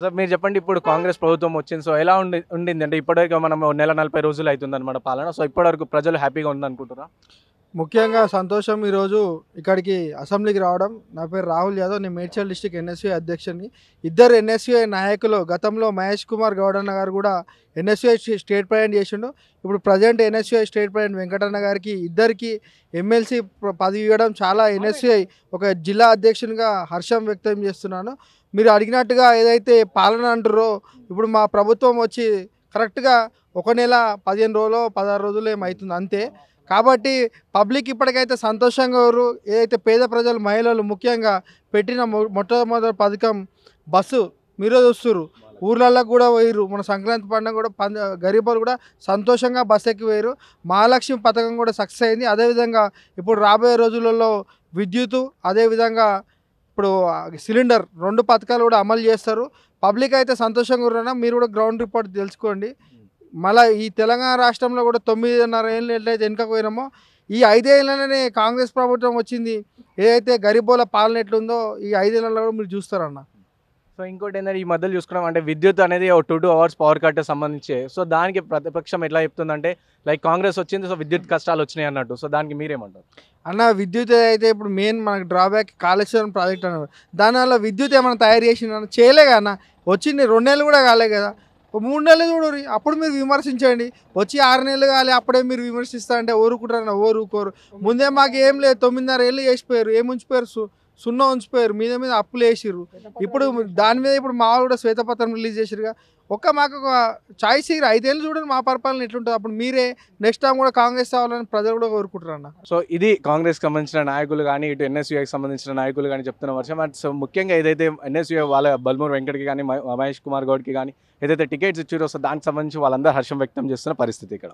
So మీరు చెప్పండి ఇప్పుడు కాంగ్రెస్ ప్రభుత్వం వచ్చింది. సో ఎలా ఉండింది అంటే ఇప్పటివరకు మనం నెల 40 రోజులు అవుతుందన్నమాట పాలన. సో ఇప్పటివరకు ప్రజలు హ్యాపీగా ఉందనుకుంటున్నారా? ముఖ్యంగా సంతోషం ఈరోజు ఇక్కడికి అసెంబ్లీకి రావడం. నా పేరు రాహుల్ యాదవ్. నేను మేడ్చల్ డిస్ట్రిక్ట్ ఎన్ఎస్‌యుఐ అధ్యక్షుడిని. ఇద్దరు ఎన్ఎస్‌యుఐ నాయకులు గతంలో మహేష్ కుమార్ గౌడ్ అన్న గారు కూడా ఎన్ఎస్‌యుఐ స్టేట్ ప్రెసిడెంట్ చేసిండు. ఇప్పుడు present NSUI state president Venkatanna గారికి ఇద్దరికి ఎమ్మెల్సీ పదవి ఇవ్వడం చాలా ఎన్ఎస్‌యుఐ ఒక జిల్లా అధ్యక్షునిగా హర్షం వ్యక్తం చేస్తున్నాను. మీరు అడిగినట్టుగా ఏదైతే పాలన అంటుర్రో ఇప్పుడు మా ప్రభుత్వం వచ్చి కరెక్ట్‌గా ఒక నెల 15 రోజులో 16 రోజులో ఏమో అయితుంది అంతే. కాబట్టి పబ్లిక్ ఇప్పటికైతే సంతోషంగా ఉర్రు. ఏదైతే పేద ప్రజలు మహిళలు ముఖ్యంగా పెట్టిన మొట్టమొదటి పథకం బస్సు మీరే చూస్తుర్రు. ఊర్లలోకి కూడా పోయిర్రు. మన సంక్రాంతి పండుగ కూడా గరీబోళ్ళు కూడా సంతోషంగా బస్సు ఎక్కి పోయిర్రు. మహాలక్ష్మి పథకం కూడా సక్సెస్ అయింది. అదేవిధంగా ఇప్పుడు రాబోయే రోజులలో విద్యుత్తు అదేవిధంగా ఇప్పుడు సిలిండర్ 2 పథకాలు కూడా అమలు చేస్తారు. పబ్లిక్ అయితే సంతోషంగా ఉర్రన్న. మీరు కూడా గ్రౌండ్ రిపోర్ట్ తెలుసుకోండి. మళ్ళా ఈ తెలంగాణ రాష్ట్రంలో కూడా 9.5 ఏళ్ళు ఎట్లయితే వెనుకకు పోయినామో ఈ 5 ఏళ్ళలోనే కాంగ్రెస్ ప్రభుత్వం వచ్చింది. ఏదైతే గరీబోల పాలన ఎట్లుందో ఈ 5 ఏళ్లలో కూడా మీరు చూస్తారన్న. సో ఇంకోటి ఏంటంటే ఈ మధ్యలో చూసుకున్నాం అంటే విద్యుత్ అనేది ఒక 2 అవర్స్ పవర్ కట్ సంబంధించి. సో దానికి ప్రతిపక్షం ఎట్లా చెప్తుందంటే లైక్ కాంగ్రెస్ వచ్చింది సో విద్యుత్ కష్టాలు వచ్చినాయి అన్నట్టు. సో దానికి మీరేమంటారు? అన్న విద్యుత్ ఏదైతే ఇప్పుడు మెయిన్ మనకు డ్రాబ్యాక్ కాళేశ్వరం ప్రాజెక్ట్ అన్నారు. దానివల్ల విద్యుత్ ఏమైనా తయారు చేసిందన్న చేయలే కదా అన్న. వచ్చింది 2 నెలలు కూడా కాలే కదా. 3 నెలలు చూడుర్రి అప్పుడు మీరు విమర్శించండి. వచ్చి 6 నెలలు కాలే అప్పుడే మీరు విమర్శిస్తా అంటే ఊరుకుంటారన్న ఊరుకోరు. ముందే మాకు ఏం లేదు 9.5 ఏళ్ళు చేసిపోయారు. ఏం ఉంచిపోయారు సున్నా ఉంచిపోయారు. మీద అప్పులు వేసిర్రు. ఇప్పుడు దాని మీద ఇప్పుడు మా వాళ్ళు కూడా శ్వేతపత్రం రిలీజ్ చేసిరుగా. మాకు ఒక చాయిస్ ఇయ్యరు. 5 ఏళ్ళు చూడండి మా పరిపాలన ఎట్లుంటుంది. అప్పుడు మీరే నెక్స్ట్ టైం కూడా కాంగ్రెస్ అవ్వాలని ప్రజలు కూడా కోరుకుంటారన్న. సో ఇది కాంగ్రెస్‌కి సంబంధించిన నాయకులు గానీ, ఇటు ఎన్ఎస్‌యుఐకి సంబంధించిన నాయకులు గానీ చెప్తున్న వర్షం. అండ్ సో ముఖ్యంగా ఏదైతే ఎన్ఎస్‌యుఐ వాళ్ళ బల్మూరు వెంకట్‌కి గానీ, మహేష్ కుమార్ గౌడ్‌కి గానీ ఏదైతే టికెట్స్ ఇచ్చిర్రో సో దానికి సంబంధించి వాళ్ళందరూ హర్షం వ్యక్తం చేస్తున్న పరిస్థితి ఇక్కడ.